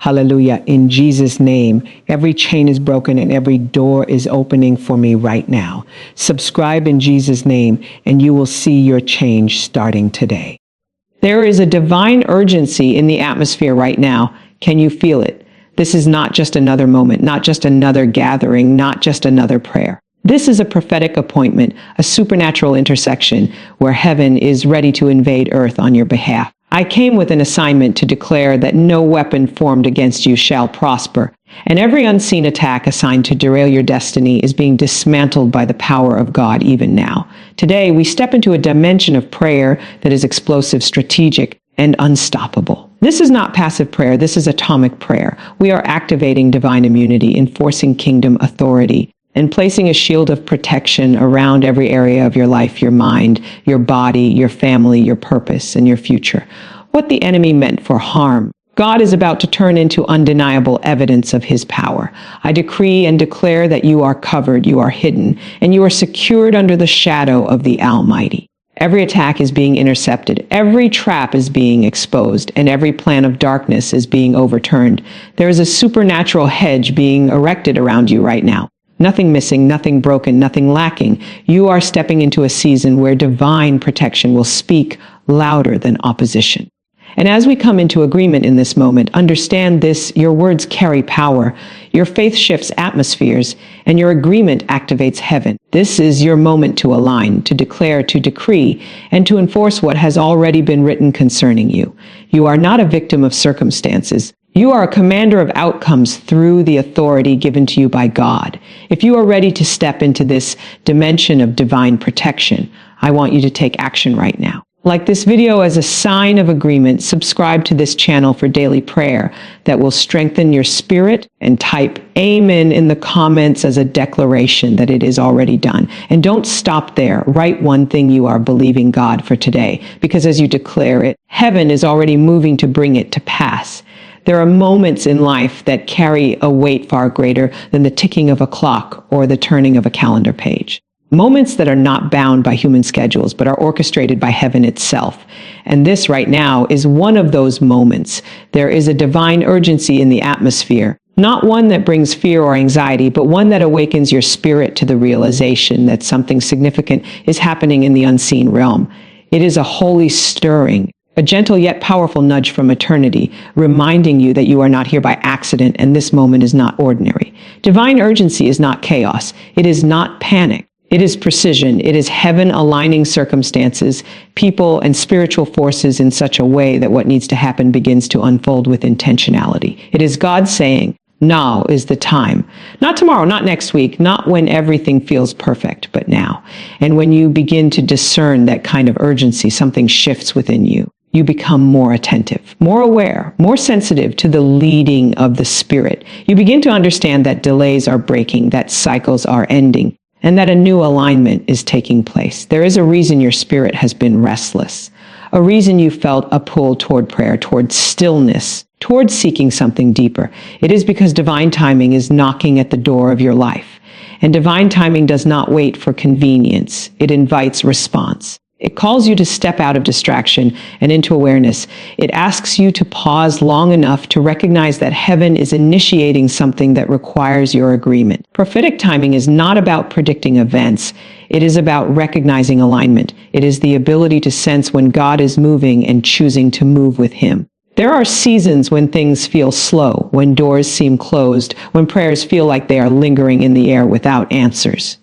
Hallelujah. In Jesus' name, every chain is broken and every door is opening for me right now. Subscribe in Jesus' name, and you will see your change starting today. There is a divine urgency in the atmosphere right now. Can you feel it? This is not just another moment, not just another gathering, not just another prayer. This is a prophetic appointment, a supernatural intersection where heaven is ready to invade earth on your behalf. I came with an assignment to declare that no weapon formed against you shall prosper, and every unseen attack assigned to derail your destiny is being dismantled by the power of God even now. Today, we step into a dimension of prayer that is explosive, strategic, and unstoppable. This is not passive prayer. This is atomic prayer. We are activating divine immunity, enforcing kingdom authority, and placing a shield of protection around every area of your life, your mind, your body, your family, your purpose, and your future. What the enemy meant for harm, God is about to turn into undeniable evidence of his power. I decree and declare that you are covered, you are hidden, and you are secured under the shadow of the Almighty. Every attack is being intercepted, every trap is being exposed, and every plan of darkness is being overturned. There is a supernatural hedge being erected around you right now. Nothing missing, nothing broken, nothing lacking. You are stepping into a season where divine protection will speak louder than opposition. And as we come into agreement in this moment, understand this: your words carry power, your faith shifts atmospheres, and your agreement activates heaven. This is your moment to align, to declare, to decree, and to enforce what has already been written concerning you. You are not a victim of circumstances. You are a commander of outcomes through the authority given to you by God. If you are ready to step into this dimension of divine protection, I want you to take action right now. Like this video as a sign of agreement, subscribe to this channel for daily prayer that will strengthen your spirit, and type Amen in the comments as a declaration that it is already done. And don't stop there. Write one thing you are believing God for today, because as you declare it, heaven is already moving to bring it to pass. There are moments in life that carry a weight far greater than the ticking of a clock or the turning of a calendar page. Moments that are not bound by human schedules, but are orchestrated by heaven itself. And this right now is one of those moments. There is a divine urgency in the atmosphere, not one that brings fear or anxiety, but one that awakens your spirit to the realization that something significant is happening in the unseen realm. It is a holy stirring, a gentle yet powerful nudge from eternity, reminding you that you are not here by accident and this moment is not ordinary. Divine urgency is not chaos. It is not panic. It is precision. It is heaven aligning circumstances, people, and spiritual forces in such a way that what needs to happen begins to unfold with intentionality. It is God saying, now is the time. Not tomorrow, not next week, not when everything feels perfect, but now. And when you begin to discern that kind of urgency, something shifts within you. You become more attentive, more aware, more sensitive to the leading of the Spirit. You begin to understand that delays are breaking, that cycles are ending, and that a new alignment is taking place. There is a reason your spirit has been restless, a reason you felt a pull toward prayer, toward stillness, toward seeking something deeper. It is because divine timing is knocking at the door of your life. And divine timing does not wait for convenience. It invites response. It calls you to step out of distraction and into awareness. It asks you to pause long enough to recognize that heaven is initiating something that requires your agreement. Prophetic timing is not about predicting events. It is about recognizing alignment. It is the ability to sense when God is moving and choosing to move with him. There are seasons when things feel slow, when doors seem closed, when prayers feel like they are lingering in the air without answers.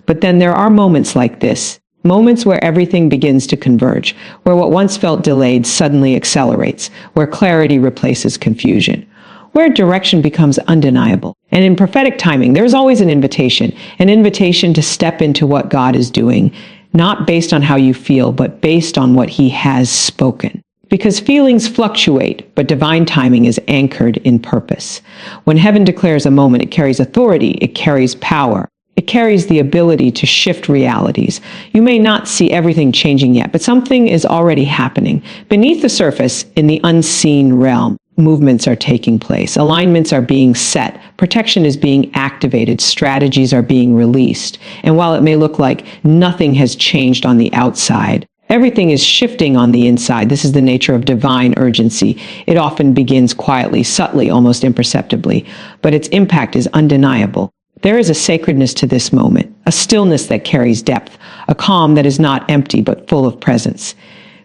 But then there are moments like this. Moments where everything begins to converge, where what once felt delayed suddenly accelerates, where clarity replaces confusion, where direction becomes undeniable. And in prophetic timing, there's always an invitation to step into what God is doing, not based on how you feel, but based on what he has spoken. Because feelings fluctuate, but divine timing is anchored in purpose. When heaven declares a moment, it carries authority, it carries power. It carries the ability to shift realities. You may not see everything changing yet, but something is already happening. Beneath the surface, in the unseen realm, movements are taking place. Alignments are being set. Protection is being activated. Strategies are being released. And while it may look like nothing has changed on the outside, Everything is shifting on the inside. This is the nature of divine urgency. It often begins quietly, subtly, almost imperceptibly, but its impact is undeniable. There is a sacredness to this moment, a stillness that carries depth, a calm that is not empty but full of presence.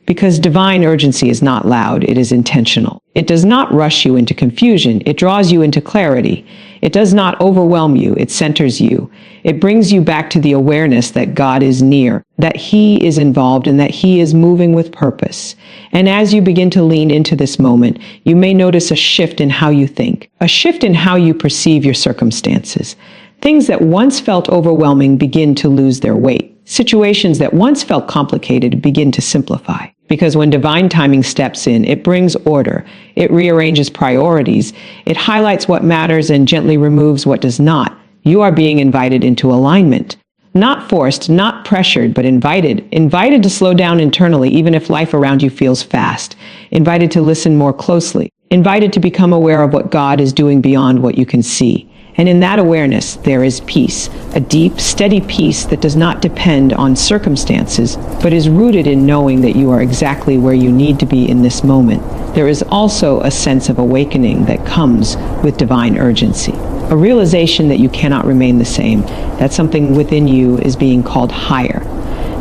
Because divine urgency is not loud, it is intentional. It does not rush you into confusion, it draws you into clarity. It does not overwhelm you, it centers you. It brings you back to the awareness that God is near, that He is involved, and that He is moving with purpose. And as you begin to lean into this moment, you may notice a shift in how you think, a shift in how you perceive your circumstances. Things that once felt overwhelming begin to lose their weight. Situations that once felt complicated begin to simplify. Because when divine timing steps in, it brings order, it rearranges priorities, it highlights what matters and gently removes what does not. You are being invited into alignment. Not forced, not pressured, but invited. Invited to slow down internally, even if life around you feels fast. Invited to listen more closely. Invited to become aware of what God is doing beyond what you can see. And in that awareness, there is peace, a deep, steady peace that does not depend on circumstances, but is rooted in knowing that you are exactly where you need to be in this moment. There is also a sense of awakening that comes with divine urgency, a realization that you cannot remain the same, that something within you is being called higher.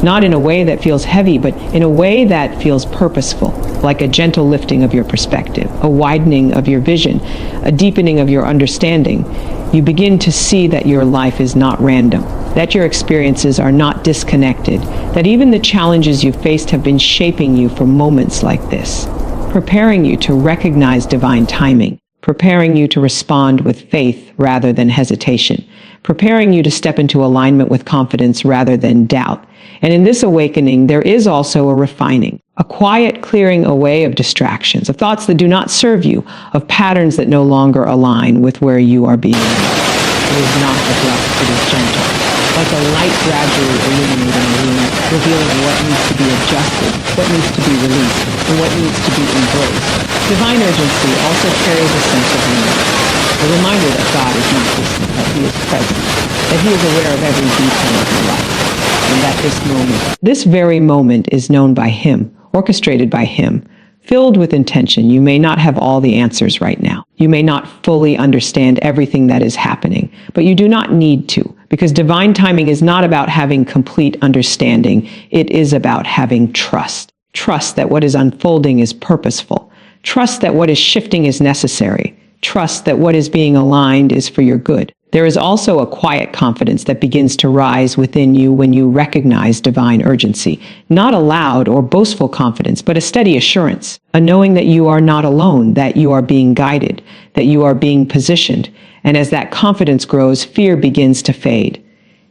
Not in a way that feels heavy, but in a way that feels purposeful, like a gentle lifting of your perspective, a widening of your vision, a deepening of your understanding. You begin to see that your life is not random, that your experiences are not disconnected, that even the challenges you faced have been shaping you for moments like this, preparing you to recognize divine timing, preparing you to respond with faith rather than hesitation, preparing you to step into alignment with confidence rather than doubt. And in this awakening, there is also a refining, a quiet clearing away of distractions, of thoughts that do not serve you, of patterns that no longer align with where you are being. It is not abrupt, it is gentle, like a light gradually illuminating a room, revealing what needs to be adjusted, what needs to be released, and what needs to be embraced. Divine urgency also carries a sense of unity, a reminder that God is not distant, that He is present, that He is aware of every detail of your life. And that this very moment is known by Him, orchestrated by Him, filled with intention. You may not have all the answers right now. You may not fully understand everything that is happening, but you do not need to, because divine timing is not about having complete understanding. It is about having trust. Trust that what is unfolding is purposeful. Trust that what is shifting is necessary. Trust that what is being aligned is for your good. There is also a quiet confidence that begins to rise within you when you recognize divine urgency. Not a loud or boastful confidence, but a steady assurance, a knowing that you are not alone, that you are being guided, that you are being positioned. And as that confidence grows, fear begins to fade.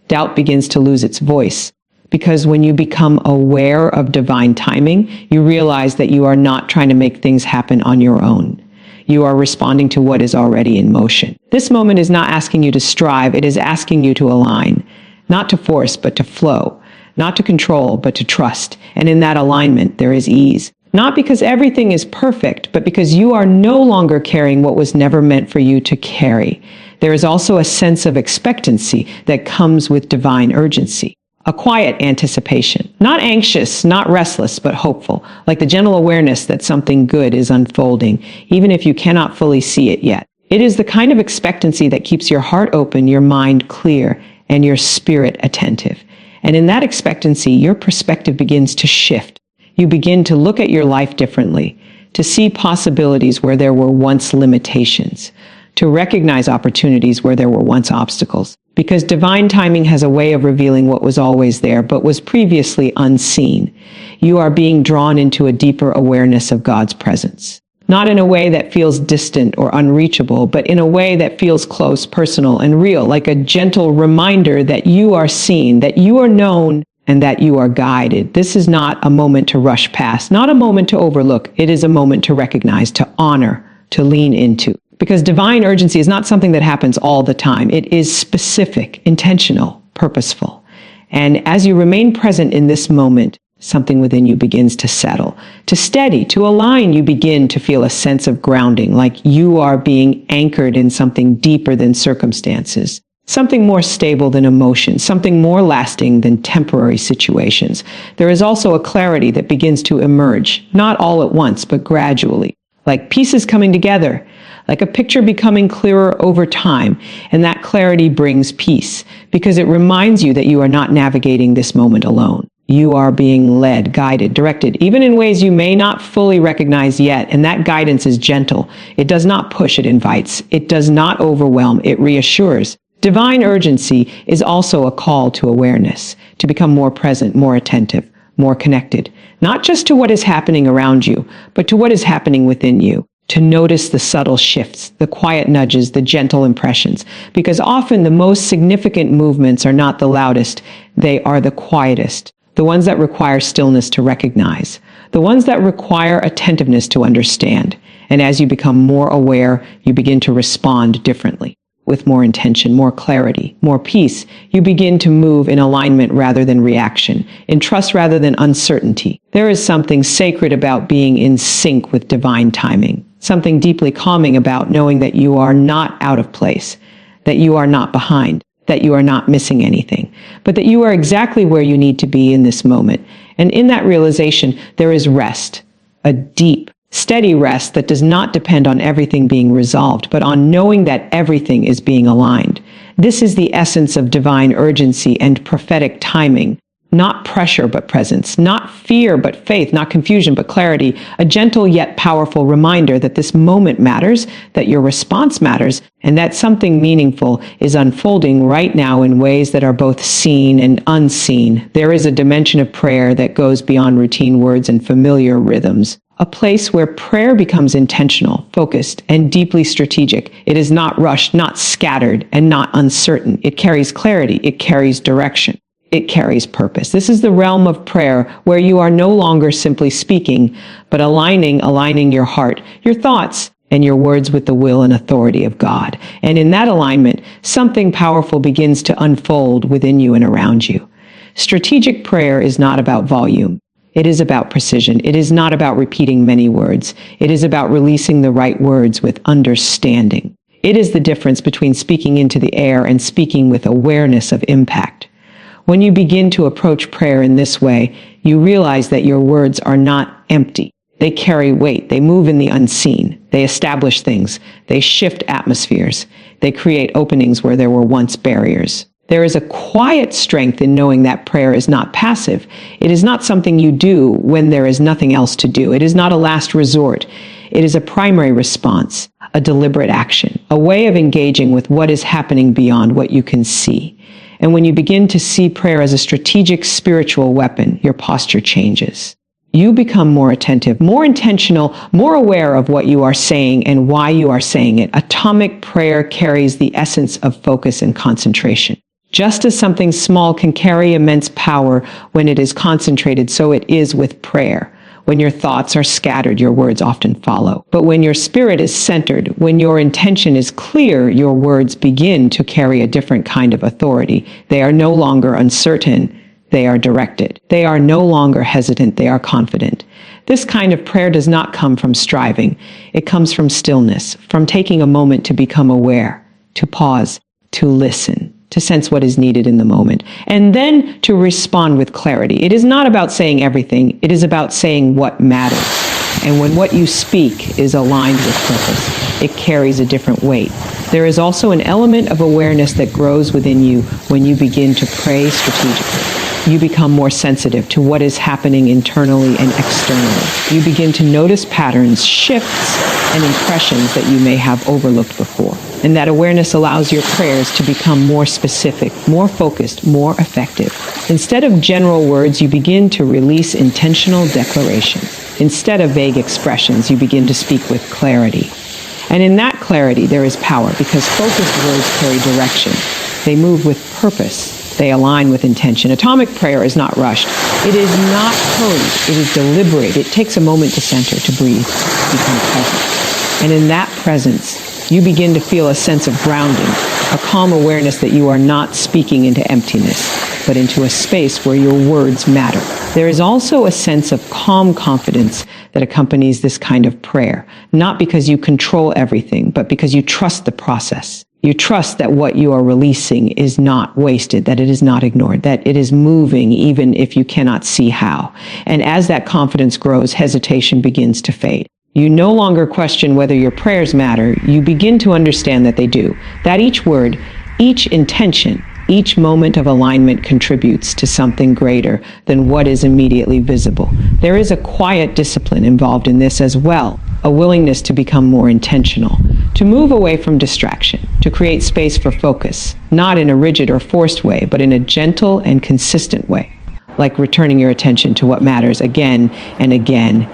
Doubt begins to lose its voice. Because when you become aware of divine timing, you realize that you are not trying to make things happen on your own. You are responding to what is already in motion. This moment is not asking you to strive, it is asking you to align, not to force, but to flow, not to control, but to trust. And in that alignment, there is ease. Not because everything is perfect, but because you are no longer carrying what was never meant for you to carry. There is also a sense of expectancy that comes with divine urgency. A quiet anticipation, not anxious, not restless, but hopeful, like the gentle awareness that something good is unfolding, even if you cannot fully see it yet. It is the kind of expectancy that keeps your heart open, your mind clear, and your spirit attentive. And in that expectancy, your perspective begins to shift. You begin to look at your life differently, to see possibilities where there were once limitations, to recognize opportunities where there were once obstacles. Because divine timing has a way of revealing what was always there, but was previously unseen. You are being drawn into a deeper awareness of God's presence. Not in a way that feels distant or unreachable, but in a way that feels close, personal, and real, like a gentle reminder that you are seen, that you are known, and that you are guided. This is not a moment to rush past, not a moment to overlook. It is a moment to recognize, to honor, to lean into. Because divine urgency is not something that happens all the time. It is specific, intentional, purposeful. And as you remain present in this moment, something within you begins to settle, to steady, to align. You begin to feel a sense of grounding, like you are being anchored in something deeper than circumstances, something more stable than emotion, something more lasting than temporary situations. There is also a clarity that begins to emerge, not all at once, but gradually, like pieces coming together, like a picture becoming clearer over time. And that clarity brings peace, because it reminds you that you are not navigating this moment alone. You are being led, guided, directed, even in ways you may not fully recognize yet. And that guidance is gentle. It does not push, it invites. It does not overwhelm, it reassures. Divine urgency is also a call to awareness, to become more present, more attentive, more connected, not just to what is happening around you, but to what is happening within you. To notice the subtle shifts, the quiet nudges, the gentle impressions, because often the most significant movements are not the loudest, they are the quietest, the ones that require stillness to recognize, the ones that require attentiveness to understand. And as you become more aware, you begin to respond differently. With more intention, more clarity, more peace, you begin to move in alignment rather than reaction, in trust rather than uncertainty. There is something sacred about being in sync with divine timing, something deeply calming about knowing that you are not out of place, that you are not behind, that you are not missing anything, but that you are exactly where you need to be in this moment. And in that realization, there is rest, a deep, steady rest that does not depend on everything being resolved, but on knowing that everything is being aligned. This is the essence of divine urgency and prophetic timing. Not pressure, but presence. Not fear, but faith. Not confusion, but clarity. A gentle yet powerful reminder that this moment matters, that your response matters, and that something meaningful is unfolding right now in ways that are both seen and unseen. There is a dimension of prayer that goes beyond routine words and familiar rhythms. A place where prayer becomes intentional, focused, and deeply strategic. It is not rushed, not scattered, and not uncertain. It carries clarity. It carries direction. It carries purpose. This is the realm of prayer where you are no longer simply speaking, but aligning your heart, your thoughts, and your words with the will and authority of God. And in that alignment, something powerful begins to unfold within you and around you. Strategic prayer is not about volume. It is about precision. It is not about repeating many words. It is about releasing the right words with understanding. It is the difference between speaking into the air and speaking with awareness of impact. When you begin to approach prayer in this way, you realize that your words are not empty. They carry weight. They move in the unseen. They establish things. They shift atmospheres. They create openings where there were once barriers. There is a quiet strength in knowing that prayer is not passive. It is not something you do when there is nothing else to do. It is not a last resort. It is a primary response, a deliberate action, a way of engaging with what is happening beyond what you can see. And when you begin to see prayer as a strategic spiritual weapon, your posture changes. You become more attentive, more intentional, more aware of what you are saying and why you are saying it. Atomic prayer carries the essence of focus and concentration. Just as something small can carry immense power when it is concentrated, so it is with prayer. When your thoughts are scattered, your words often follow. But when your spirit is centered, when your intention is clear, your words begin to carry a different kind of authority. They are no longer uncertain. They are directed. They are no longer hesitant. They are confident. This kind of prayer does not come from striving. It comes from stillness, from taking a moment to become aware, to pause, to listen, to sense what is needed in the moment, and then to respond with clarity. It is not about saying everything. It is about saying what matters. And when what you speak is aligned with purpose, it carries a different weight. There is also an element of awareness that grows within you when you begin to pray strategically. You become more sensitive to what is happening internally and externally. You begin to notice patterns, shifts, and impressions that you may have overlooked before. And that awareness allows your prayers to become more specific, more focused, more effective. Instead of general words, you begin to release intentional declarations. Instead of vague expressions, you begin to speak with clarity. And in that clarity, there is power, because focused words carry direction. They move with purpose. They align with intention. Atomic prayer is not rushed. It is not hurried. It is deliberate. It takes a moment to center, to breathe, to become present. And in that presence, you begin to feel a sense of grounding, a calm awareness that you are not speaking into emptiness, but into a space where your words matter. There is also a sense of calm confidence that accompanies this kind of prayer, not because you control everything, but because you trust the process. You trust that what you are releasing is not wasted, that it is not ignored, that it is moving even if you cannot see how. And as that confidence grows, hesitation begins to fade. You no longer question whether your prayers matter. You begin to understand that they do, that each word, each intention, each moment of alignment contributes to something greater than what is immediately visible. There is a quiet discipline involved in this as well, a willingness to become more intentional, to move away from distraction, to create space for focus, not in a rigid or forced way, but in a gentle and consistent way, like returning your attention to what matters again and again.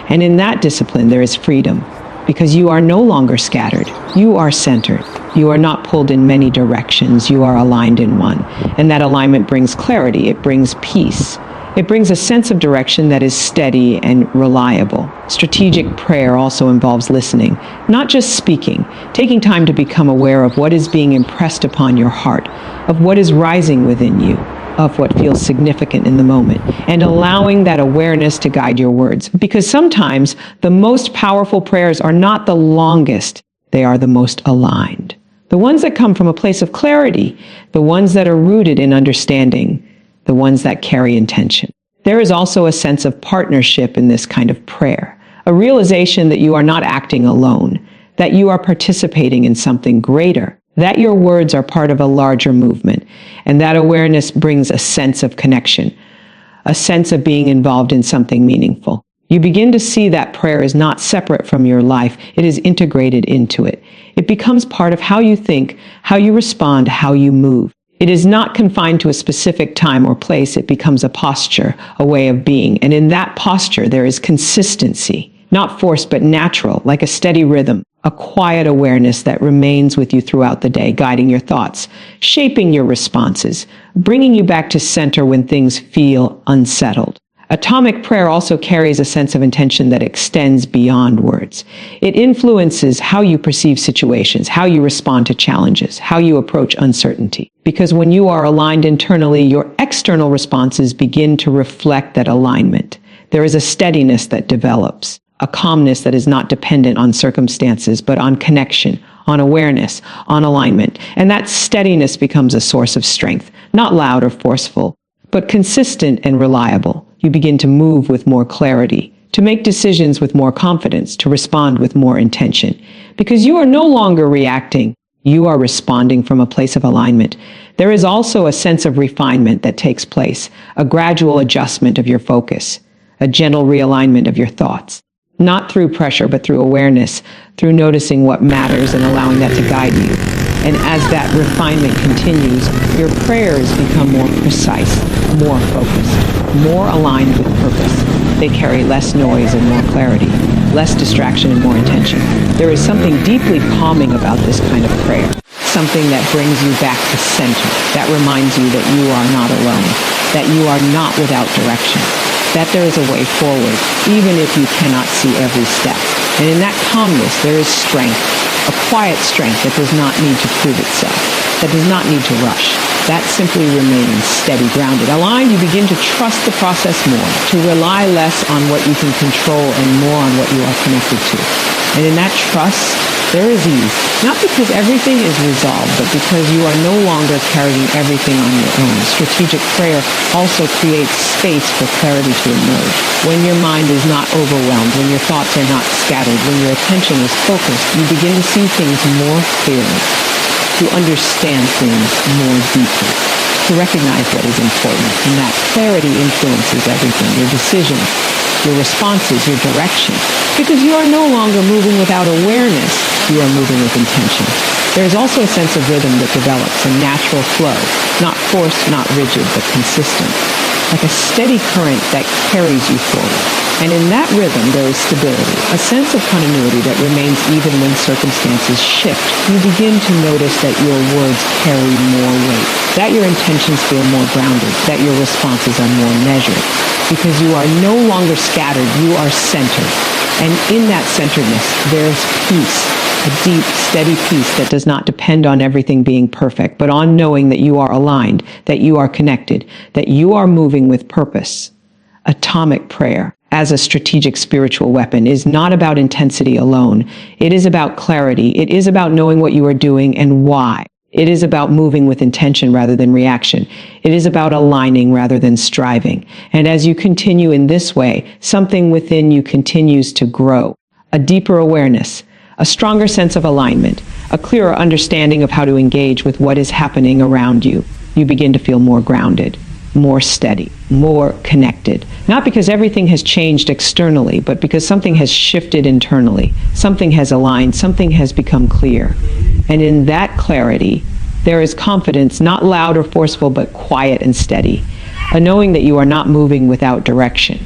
And in that discipline, there is freedom, because you are no longer scattered. You are centered. You are not pulled in many directions. You are aligned in one. And that alignment brings clarity. It brings peace. It brings a sense of direction that is steady and reliable. Strategic prayer also involves listening, not just speaking, taking time to become aware of what is being impressed upon your heart, of what is rising within you, of what feels significant in the moment, and allowing that awareness to guide your words. Because sometimes the most powerful prayers are not the longest, they are the most aligned. The ones that come from a place of clarity, the ones that are rooted in understanding, the ones that carry intention. There is also a sense of partnership in this kind of prayer, a realization that you are not acting alone, that you are participating in something greater, that your words are part of a larger movement, and that awareness brings a sense of connection, a sense of being involved in something meaningful. You begin to see that prayer is not separate from your life, it is integrated into it. It becomes part of how you think, how you respond, how you move. It is not confined to a specific time or place. It becomes a posture, a way of being. And in that posture, there is consistency, not forced, but natural, like a steady rhythm, a quiet awareness that remains with you throughout the day, guiding your thoughts, shaping your responses, bringing you back to center when things feel unsettled. Atomic prayer also carries a sense of intention that extends beyond words. It influences how you perceive situations, how you respond to challenges, how you approach uncertainty. Because when you are aligned internally, your external responses begin to reflect that alignment. There is a steadiness that develops, a calmness that is not dependent on circumstances, but on connection, on awareness, on alignment. And that steadiness becomes a source of strength, not loud or forceful, but consistent and reliable. You begin to move with more clarity, to make decisions with more confidence, to respond with more intention. Because you are no longer reacting, you are responding from a place of alignment. There is also a sense of refinement that takes place, a gradual adjustment of your focus, a gentle realignment of your thoughts. Not through pressure, but through awareness, through noticing what matters and allowing that to guide you. And as that refinement continues, your prayers become more precise, more focused, more aligned with purpose. They carry less noise and more clarity, less distraction and more intention. There is something deeply calming about this kind of prayer, something that brings you back to center, that reminds you that you are not alone, that you are not without direction, that there is a way forward, even if you cannot see every step. And in that calmness, there is strength, a quiet strength that does not need to prove itself, that does not need to rush. That simply remains steady, grounded. Aligned, you begin to trust the process more, to rely less on what you can control and more on what you are connected to. And in that trust, there is ease, not because everything is resolved, but because you are no longer carrying everything on your own. Strategic prayer also creates space for clarity to emerge. When your mind is not overwhelmed, when your thoughts are not scattered, when your attention is focused, you begin to see things more clearly, to understand things more deeply, to recognize what is important. And that clarity influences everything, your decisions, your responses, your direction. Because you are no longer moving without awareness, you are moving with intention. There is also a sense of rhythm that develops, a natural flow, not forced, not rigid, but consistent, like a steady current that carries you forward. And in that rhythm, there is stability, a sense of continuity that remains even when circumstances shift. You begin to notice that your words carry more weight, that your intentions feel more grounded, that your responses are more measured. Because you are no longer scattered, you are centered. And in that centeredness, there's peace, a deep, steady peace that does not depend on everything being perfect, but on knowing that you are aligned, that you are connected, that you are moving with purpose. Atomic prayer as a strategic spiritual weapon is not about intensity alone. It is about clarity. It is about knowing what you are doing and why. It is about moving with intention rather than reaction. It is about aligning rather than striving. And as you continue in this way, something within you continues to grow. A deeper awareness, a stronger sense of alignment, a clearer understanding of how to engage with what is happening around you. You begin to feel more grounded, more steady, more connected. Not because everything has changed externally, but because something has shifted internally. Something has aligned, something has become clear. And in that clarity, there is confidence, not loud or forceful, but quiet and steady. A knowing that you are not moving without direction,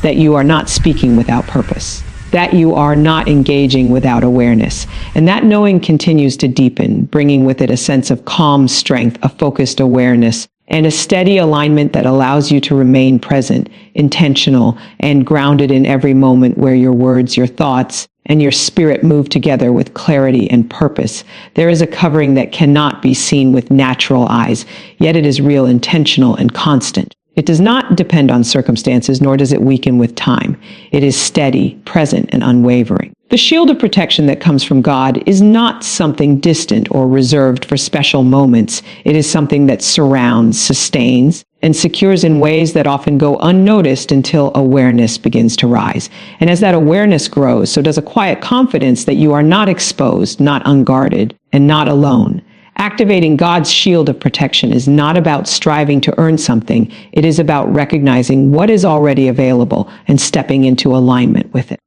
that you are not speaking without purpose, that you are not engaging without awareness. And that knowing continues to deepen, bringing with it a sense of calm strength, a focused awareness, and a steady alignment that allows you to remain present, intentional, and grounded in every moment where your words, your thoughts, and your spirit move together with clarity and purpose. There is a covering that cannot be seen with natural eyes, yet it is real, intentional, and constant. It does not depend on circumstances, nor does it weaken with time. It is steady, present, and unwavering. The shield of protection that comes from God is not something distant or reserved for special moments. It is something that surrounds, sustains, and secures in ways that often go unnoticed until awareness begins to rise. And as that awareness grows, so does a quiet confidence that you are not exposed, not unguarded, and not alone. Activating God's shield of protection is not about striving to earn something. It is about recognizing what is already available and stepping into alignment with it.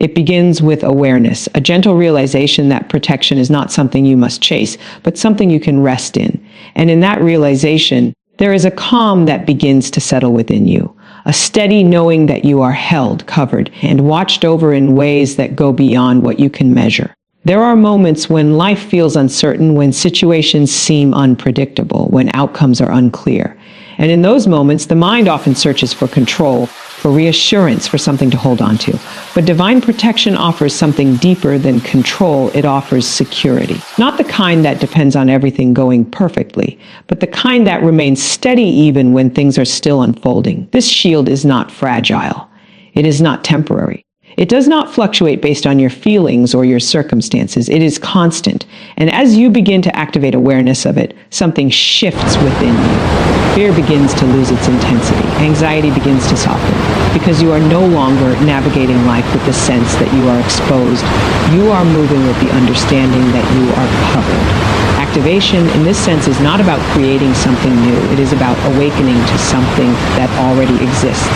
It begins with awareness, a gentle realization that protection is not something you must chase, but something you can rest in. And in that realization, there is a calm that begins to settle within you, a steady knowing that you are held, covered, and watched over in ways that go beyond what you can measure. There are moments when life feels uncertain, when situations seem unpredictable, when outcomes are unclear. And in those moments, the mind often searches for control, for reassurance, for something to hold on to. But divine protection offers something deeper than control. It offers security. Not the kind that depends on everything going perfectly, but the kind that remains steady even when things are still unfolding. This shield is not fragile. It is not temporary. It does not fluctuate based on your feelings or your circumstances. It is constant. And as you begin to activate awareness of it, something shifts within you. Fear begins to lose its intensity. Anxiety begins to soften because you are no longer navigating life with the sense that you are exposed. You are moving with the understanding that you are covered. Activation, in this sense, is not about creating something new. It is about awakening to something that already exists.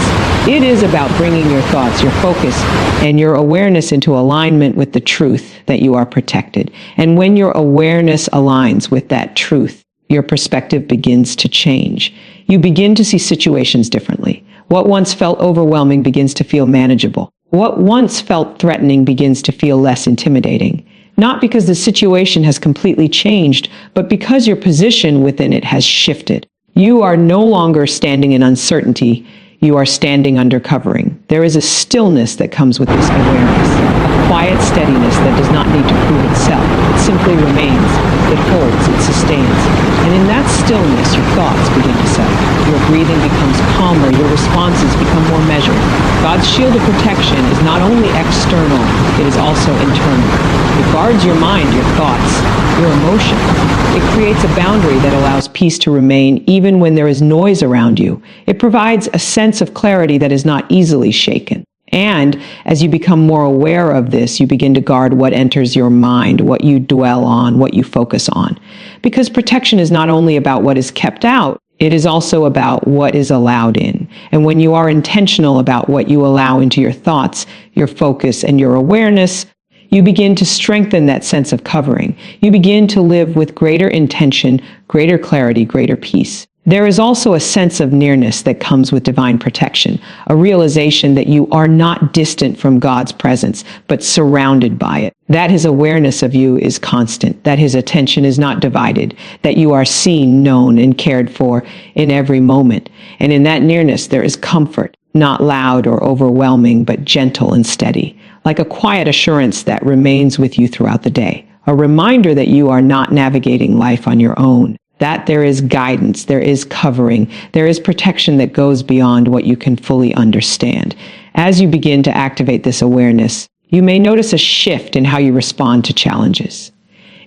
It is about bringing your thoughts, your focus, and your awareness into alignment with the truth that you are protected. And when your awareness aligns with that truth, your perspective begins to change. You begin to see situations differently. What once felt overwhelming begins to feel manageable. What once felt threatening begins to feel less intimidating. Not because the situation has completely changed, but because your position within it has shifted. You are no longer standing in uncertainty. You are standing under covering. There is a stillness that comes with this awareness, a quiet steadiness that does not need to prove itself. It simply remains. It holds. It sustains. And in that stillness, your thoughts begin to settle. Your breathing becomes calmer. Your responses become more measured. God's shield of protection is not only external, it is also internal. It guards your mind, your thoughts, your emotions. It creates a boundary that allows peace to remain even when there is noise around you. It provides a sense of clarity that is not easily shaken. And as you become more aware of this, you begin to guard what enters your mind, what you dwell on, what you focus on. Because protection is not only about what is kept out, it is also about what is allowed in. And when you are intentional about what you allow into your thoughts, your focus, and your awareness, you begin to strengthen that sense of covering. You begin to live with greater intention, greater clarity, greater peace. There is also a sense of nearness that comes with divine protection, a realization that you are not distant from God's presence, but surrounded by it, that his awareness of you is constant, that his attention is not divided, that you are seen, known, and cared for in every moment. And in that nearness, there is comfort, not loud or overwhelming, but gentle and steady, like a quiet assurance that remains with you throughout the day, a reminder that you are not navigating life on your own, that there is guidance, there is covering, there is protection that goes beyond what you can fully understand. As you begin to activate this awareness, you may notice a shift in how you respond to challenges.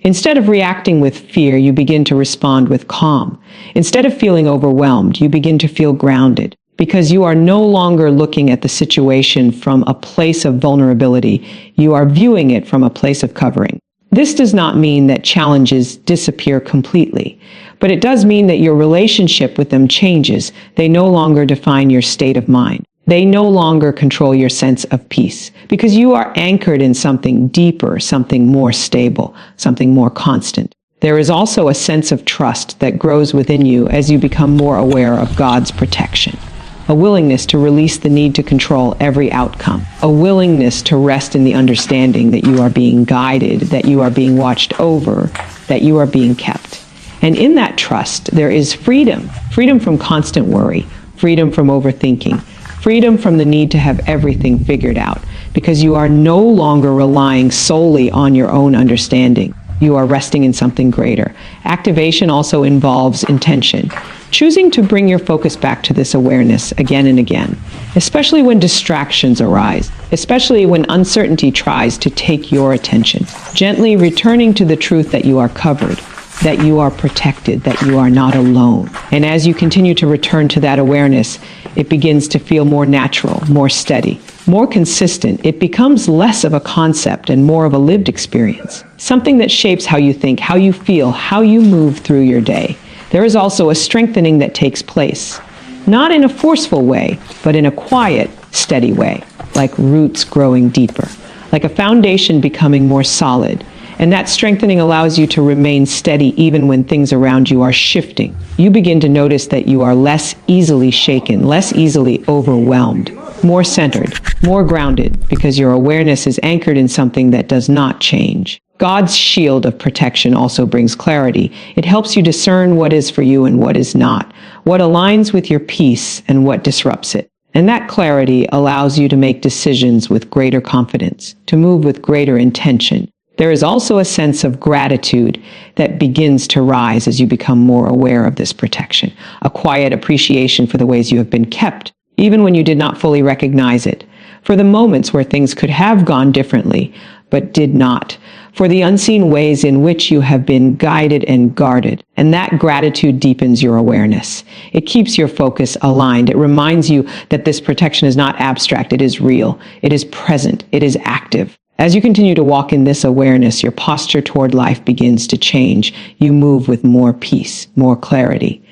Instead of reacting with fear, you begin to respond with calm. Instead of feeling overwhelmed, you begin to feel grounded because you are no longer looking at the situation from a place of vulnerability. You are viewing it from a place of covering. This does not mean that challenges disappear completely, but it does mean that your relationship with them changes. They no longer define your state of mind. They no longer control your sense of peace because you are anchored in something deeper, something more stable, something more constant. There is also a sense of trust that grows within you as you become more aware of God's protection. A willingness to release the need to control every outcome. A willingness to rest in the understanding that you are being guided, that you are being watched over, that you are being kept. And in that trust, there is freedom. Freedom from constant worry, freedom from overthinking, freedom from the need to have everything figured out, because you are no longer relying solely on your own understanding. You are resting in something greater. Activation also involves intention, choosing to bring your focus back to this awareness again and again, especially when distractions arise, especially when uncertainty tries to take your attention. Gently returning to the truth that you are covered, that you are protected, that you are not alone. And as you continue to return to that awareness, it begins to feel more natural, more steady, more consistent. It becomes less of a concept and more of a lived experience, something that shapes how you think, how you feel, how you move through your day. There is also a strengthening that takes place, not in a forceful way, but in a quiet, steady way, like roots growing deeper, like a foundation becoming more solid. And that strengthening allows you to remain steady even when things around you are shifting. You begin to notice that you are less easily shaken, less easily overwhelmed, more centered, more grounded, because your awareness is anchored in something that does not change. God's shield of protection also brings clarity. It helps you discern what is for you and what is not, what aligns with your peace and what disrupts it. And that clarity allows you to make decisions with greater confidence, to move with greater intention. There is also a sense of gratitude that begins to rise as you become more aware of this protection, a quiet appreciation for the ways you have been kept, even when you did not fully recognize it, for the moments where things could have gone differently, but did not, for the unseen ways in which you have been guided and guarded. And that gratitude deepens your awareness. It keeps your focus aligned. It reminds you that this protection is not abstract. It is real. It is present. It is active. As you continue to walk in this awareness, your posture toward life begins to change. You move with more peace, more clarity,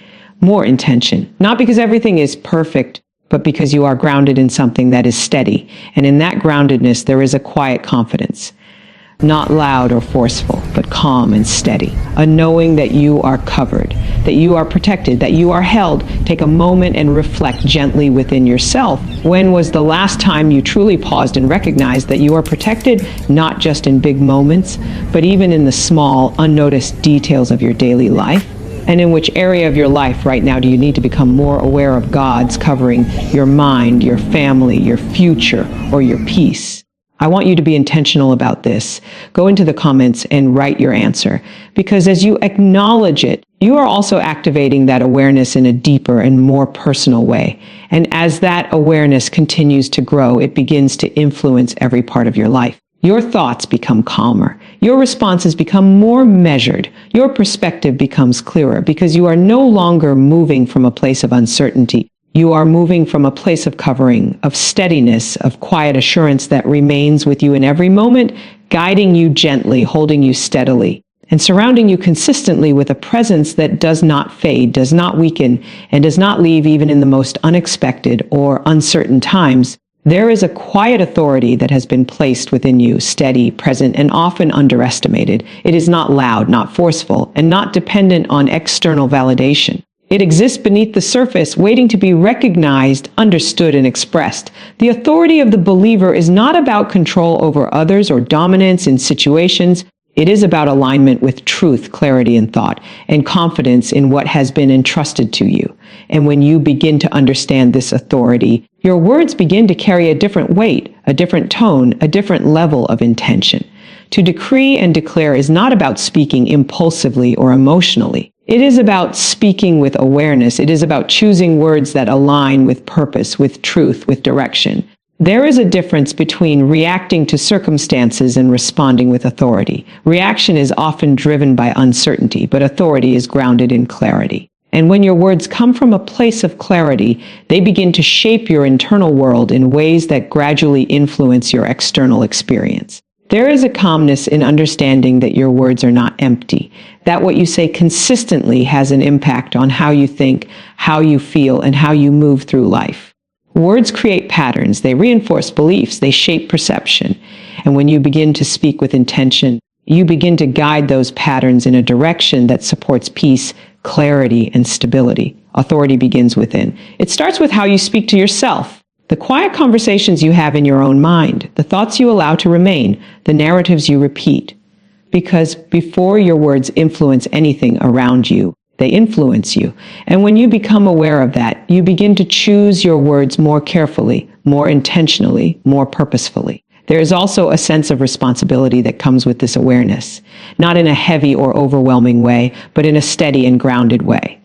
more intention. Not because everything is perfect, but because you are grounded in something that is steady. And in that groundedness, there is a quiet confidence. Not loud or forceful, but calm and steady. A knowing that you are covered, that you are protected, that you are held. Take a moment and reflect gently within yourself. When was the last time you truly paused and recognized that you are protected, not just in big moments, but even in the small, unnoticed details of your daily life? And in which area of your life right now do you need to become more aware of God's covering your mind, your family, your future, or your peace? I want you to be intentional about this. Go into the comments and write your answer, because as you acknowledge it, you are also activating that awareness in a deeper and more personal way. And as that awareness continues to grow, it begins to influence every part of your life. Your thoughts become calmer. Your responses become more measured. Your perspective becomes clearer because you are no longer moving from a place of uncertainty. You are moving from a place of covering, of steadiness, of quiet assurance that remains with you in every moment, guiding you gently, holding you steadily, and surrounding you consistently with a presence that does not fade, does not weaken, and does not leave even in the most unexpected or uncertain times. There is a quiet authority that has been placed within you, steady, present, and often underestimated. It is not loud, not forceful, and not dependent on external validation. It exists beneath the surface, waiting to be recognized, understood, and expressed. The authority of the believer is not about control over others or dominance in situations. It is about alignment with truth, clarity, and thought, and confidence in what has been entrusted to you. And when you begin to understand this authority, your words begin to carry a different weight, a different tone, a different level of intention. To decree and declare is not about speaking impulsively or emotionally. It is about speaking with awareness. It is about choosing words that align with purpose, with truth, with direction. There is a difference between reacting to circumstances and responding with authority. Reaction is often driven by uncertainty, but authority is grounded in clarity. And when your words come from a place of clarity, they begin to shape your internal world in ways that gradually influence your external experience. There is a calmness in understanding that your words are not empty, that what you say consistently has an impact on how you think, how you feel, and how you move through life. Words create patterns, they reinforce beliefs, they shape perception. And when you begin to speak with intention, you begin to guide those patterns in a direction that supports peace, clarity, and stability. Authority begins within. It starts with how you speak to yourself. The quiet conversations you have in your own mind, the thoughts you allow to remain, the narratives you repeat. Because before your words influence anything around you, they influence you. And when you become aware of that, you begin to choose your words more carefully, more intentionally, more purposefully. There is also a sense of responsibility that comes with this awareness, not in a heavy or overwhelming way, but in a steady and grounded way.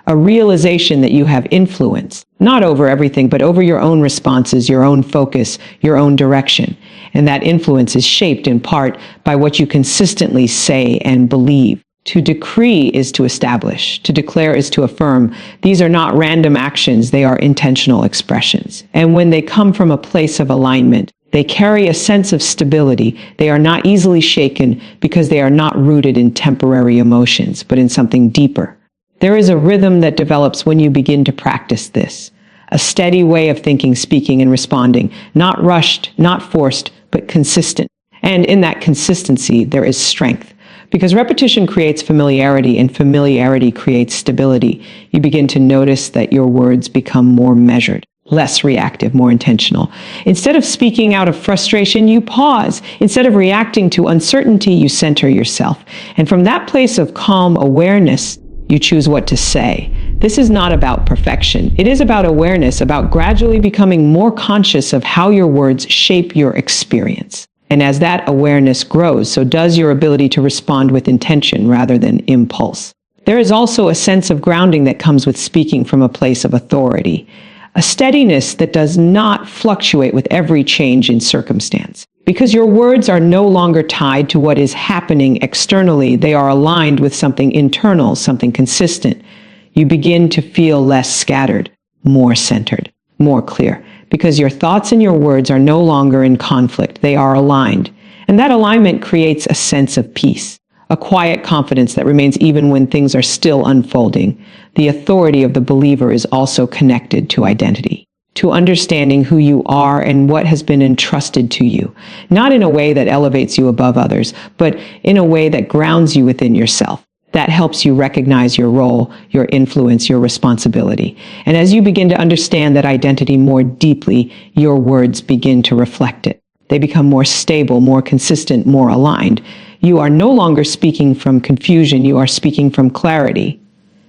A realization that you have influence, not over everything, but over your own responses, your own focus, your own direction. And that influence is shaped in part by what you consistently say and believe. To decree is to establish. To declare is to affirm. These are not random actions. They are intentional expressions. And when they come from a place of alignment, they carry a sense of stability. They are not easily shaken because they are not rooted in temporary emotions, but in something deeper. There is a rhythm that develops when you begin to practice this. A steady way of thinking, speaking, and responding. Not rushed, not forced, but consistent. And in that consistency, there is strength. Because repetition creates familiarity, and familiarity creates stability. You begin to notice that your words become more measured, less reactive, more intentional. Instead of speaking out of frustration, you pause. Instead of reacting to uncertainty, you center yourself. And from that place of calm awareness, you choose what to say. This is not about perfection. It is about awareness, about gradually becoming more conscious of how your words shape your experience. And as that awareness grows, so does your ability to respond with intention rather than impulse. There is also a sense of grounding that comes with speaking from a place of authority, a steadiness that does not fluctuate with every change in circumstance. Because your words are no longer tied to what is happening externally, they are aligned with something internal, something consistent. You begin to feel less scattered, more centered, more clear, because your thoughts and your words are no longer in conflict. They are aligned. And that alignment creates a sense of peace, a quiet confidence that remains even when things are still unfolding. The authority of the believer is also connected to identity, to understanding who you are and what has been entrusted to you, not in a way that elevates you above others, but in a way that grounds you within yourself. That helps you recognize your role, your influence, your responsibility. And as you begin to understand that identity more deeply, your words begin to reflect it. They become more stable, more consistent, more aligned. You are no longer speaking from confusion, you are speaking from clarity.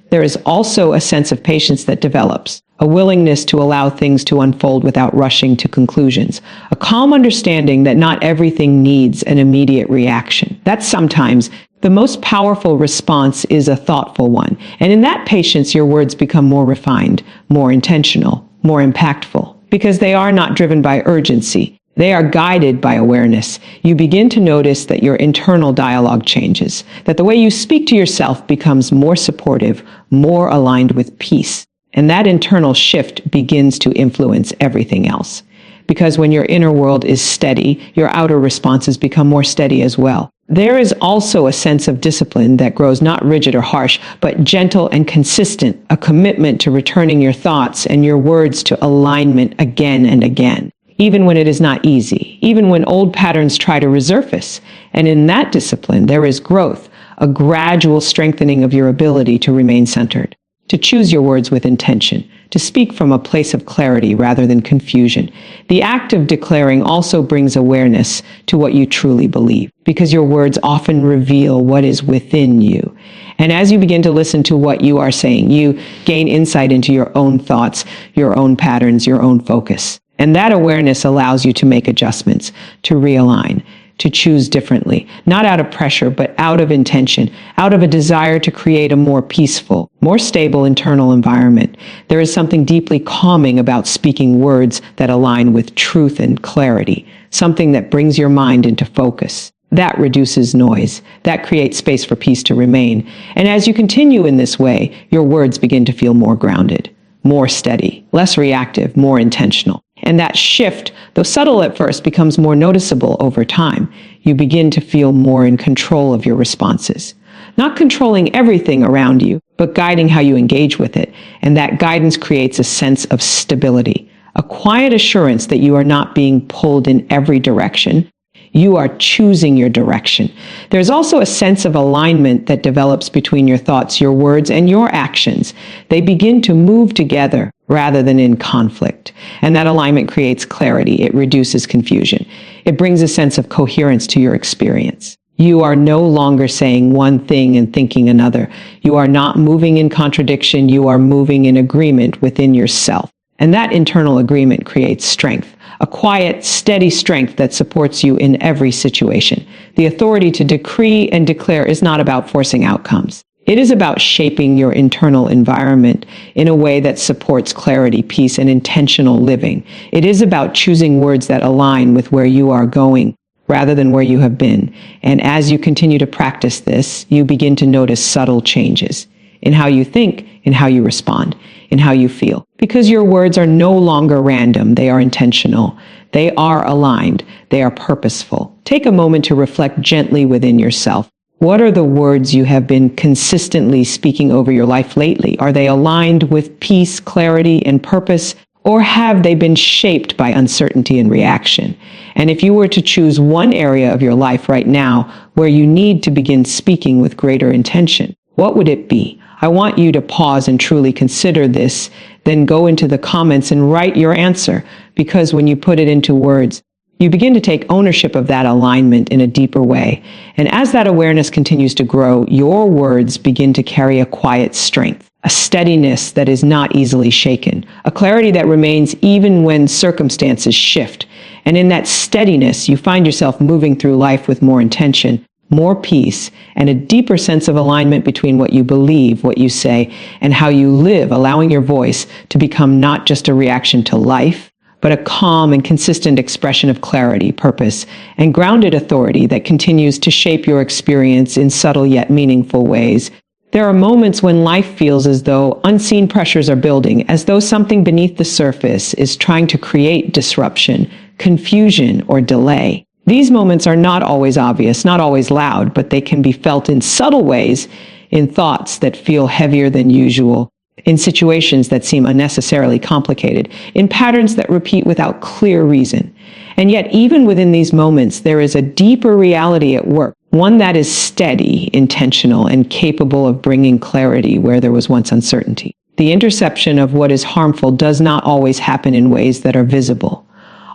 There is also a sense of patience that develops, a willingness to allow things to unfold without rushing to conclusions, a calm understanding that not everything needs an immediate reaction. That sometimes the most powerful response is a thoughtful one. And in that patience, your words become more refined, more intentional, more impactful, because they are not driven by urgency. They are guided by awareness. You begin to notice that your internal dialogue changes, that the way you speak to yourself becomes more supportive, more aligned with peace. And that internal shift begins to influence everything else. Because when your inner world is steady, your outer responses become more steady as well. There is also a sense of discipline that grows not rigid or harsh, but gentle and consistent, a commitment to returning your thoughts and your words to alignment again and again. Even when it is not easy, even when old patterns try to resurface. And in that discipline, there is growth, a gradual strengthening of your ability to remain centered, to choose your words with intention, to speak from a place of clarity rather than confusion. The act of declaring also brings awareness to what you truly believe, because your words often reveal what is within you. And as you begin to listen to what you are saying, you gain insight into your own thoughts, your own patterns, your own focus. And that awareness allows you to make adjustments, to realign, to choose differently, not out of pressure, but out of intention, out of a desire to create a more peaceful, more stable internal environment. There is something deeply calming about speaking words that align with truth and clarity, something that brings your mind into focus. That reduces noise. That creates space for peace to remain. And as you continue in this way, your words begin to feel more grounded, more steady, less reactive, more intentional. And that shift, though subtle at first, becomes more noticeable over time. You begin to feel more in control of your responses. Not controlling everything around you, but guiding how you engage with it. And that guidance creates a sense of stability, a quiet assurance that you are not being pulled in every direction. You are choosing your direction. There's also a sense of alignment that develops between your thoughts, your words, and your actions. They begin to move together rather than in conflict. And that alignment creates clarity. It reduces confusion. It brings a sense of coherence to your experience. You are no longer saying one thing and thinking another. You are not moving in contradiction. You are moving in agreement within yourself. And that internal agreement creates strength, a quiet, steady strength that supports you in every situation. The authority to decree and declare is not about forcing outcomes. It is about shaping your internal environment in a way that supports clarity, peace, and intentional living. It is about choosing words that align with where you are going rather than where you have been. And as you continue to practice this, you begin to notice subtle changes in how you think, in how you respond, in how you feel. Because your words are no longer random, they are intentional, they are aligned, they are purposeful. Take a moment to reflect gently within yourself. What are the words you have been consistently speaking over your life lately? Are they aligned with peace, clarity, and purpose? Or have they been shaped by uncertainty and reaction? And if you were to choose one area of your life right now where you need to begin speaking with greater intention, what would it be? I want you to pause and truly consider this, then go into the comments and write your answer, because when you put it into words, you begin to take ownership of that alignment in a deeper way. And as that awareness continues to grow, your words begin to carry a quiet strength, a steadiness that is not easily shaken, a clarity that remains even when circumstances shift. And in that steadiness, you find yourself moving through life with more intention, more peace, and a deeper sense of alignment between what you believe, what you say, and how you live, allowing your voice to become not just a reaction to life, but a calm and consistent expression of clarity, purpose, and grounded authority that continues to shape your experience in subtle yet meaningful ways. There are moments when life feels as though unseen pressures are building, as though something beneath the surface is trying to create disruption, confusion, or delay. These moments are not always obvious, not always loud, but they can be felt in subtle ways, in thoughts that feel heavier than usual, in situations that seem unnecessarily complicated, in patterns that repeat without clear reason. And yet, even within these moments, there is a deeper reality at work, one that is steady, intentional, and capable of bringing clarity where there was once uncertainty. The interception of what is harmful does not always happen in ways that are visible.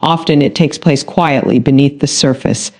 Often it takes place quietly beneath the surface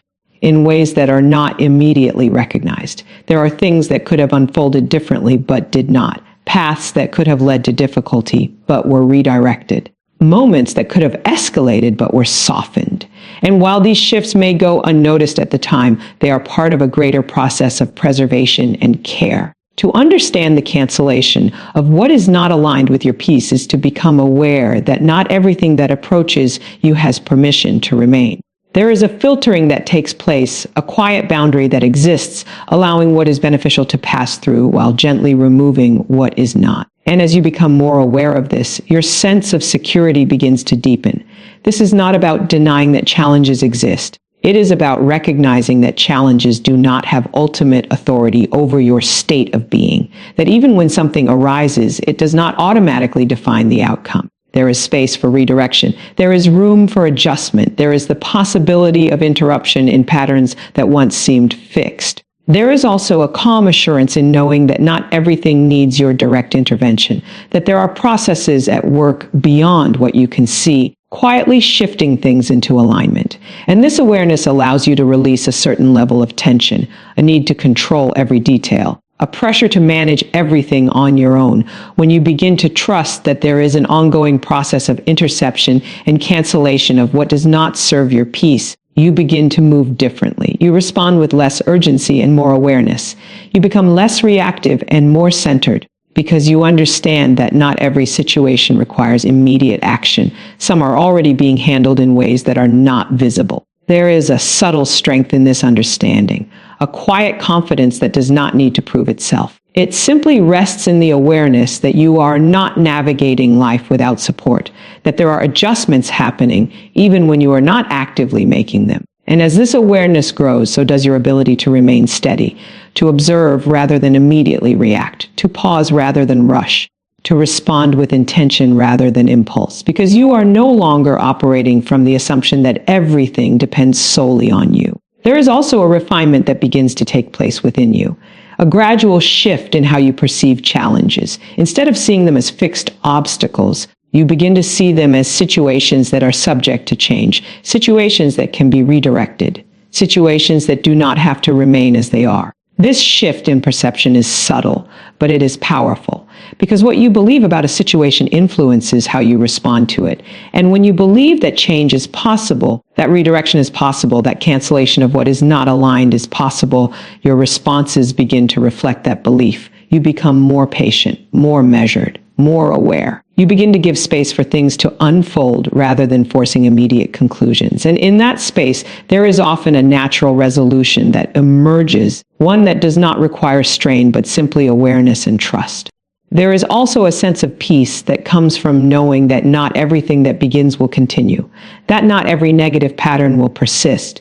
in ways that are not immediately recognized. There are things that could have unfolded differently but did not. Paths that could have led to difficulty but were redirected. Moments that could have escalated but were softened. And while these shifts may go unnoticed at the time, they are part of a greater process of preservation and care. To understand the cancellation of what is not aligned with your peace is to become aware that not everything that approaches you has permission to remain. There is a filtering that takes place, a quiet boundary that exists, allowing what is beneficial to pass through while gently removing what is not. And as you become more aware of this, your sense of security begins to deepen. This is not about denying that challenges exist. It is about recognizing that challenges do not have ultimate authority over your state of being, that even when something arises, it does not automatically define the outcome. There is space for redirection. There is room for adjustment. There is the possibility of interruption in patterns that once seemed fixed. There is also a calm assurance in knowing that not everything needs your direct intervention, that there are processes at work beyond what you can see, quietly shifting things into alignment. And this awareness allows you to release a certain level of tension, a need to control every detail, a pressure to manage everything on your own. When you begin to trust that there is an ongoing process of interception and cancellation of what does not serve your peace, you begin to move differently. You respond with less urgency and more awareness. You become less reactive and more centered because you understand that not every situation requires immediate action. Some are already being handled in ways that are not visible. There is a subtle strength in this understanding, a quiet confidence that does not need to prove itself. It simply rests in the awareness that you are not navigating life without support, that there are adjustments happening even when you are not actively making them. And as this awareness grows, so does your ability to remain steady, to observe rather than immediately react, to pause rather than rush, to respond with intention rather than impulse, because you are no longer operating from the assumption that everything depends solely on you. There is also a refinement that begins to take place within you, a gradual shift in how you perceive challenges. Instead of seeing them as fixed obstacles, you begin to see them as situations that are subject to change, situations that can be redirected, situations that do not have to remain as they are. This shift in perception is subtle, but it is powerful, because what you believe about a situation influences how you respond to it. And when you believe that change is possible, that redirection is possible, that cancellation of what is not aligned is possible, your responses begin to reflect that belief. You become more patient, more measured, more aware. You begin to give space for things to unfold rather than forcing immediate conclusions. And in that space, there is often a natural resolution that emerges, one that does not require strain, but simply awareness and trust. There is also a sense of peace that comes from knowing that not everything that begins will continue, that not every negative pattern will persist,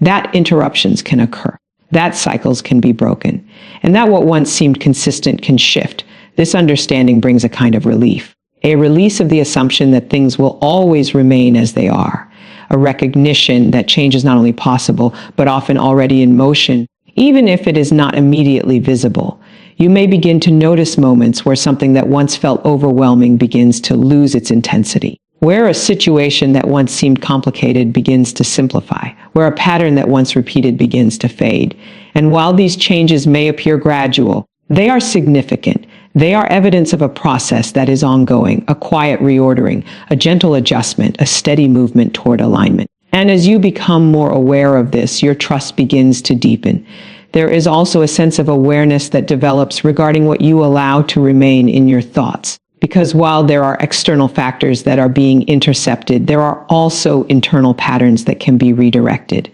that interruptions can occur, that cycles can be broken, and that what once seemed consistent can shift. This understanding brings a kind of relief, a release of the assumption that things will always remain as they are, a recognition that change is not only possible, but often already in motion, even if it is not immediately visible. You may begin to notice moments where something that once felt overwhelming begins to lose its intensity, where a situation that once seemed complicated begins to simplify, where a pattern that once repeated begins to fade. And while these changes may appear gradual, they are significant. They are evidence of a process that is ongoing, a quiet reordering, a gentle adjustment, a steady movement toward alignment. And as you become more aware of this, your trust begins to deepen. There is also a sense of awareness that develops regarding what you allow to remain in your thoughts. Because while there are external factors that are being intercepted, there are also internal patterns that can be redirected,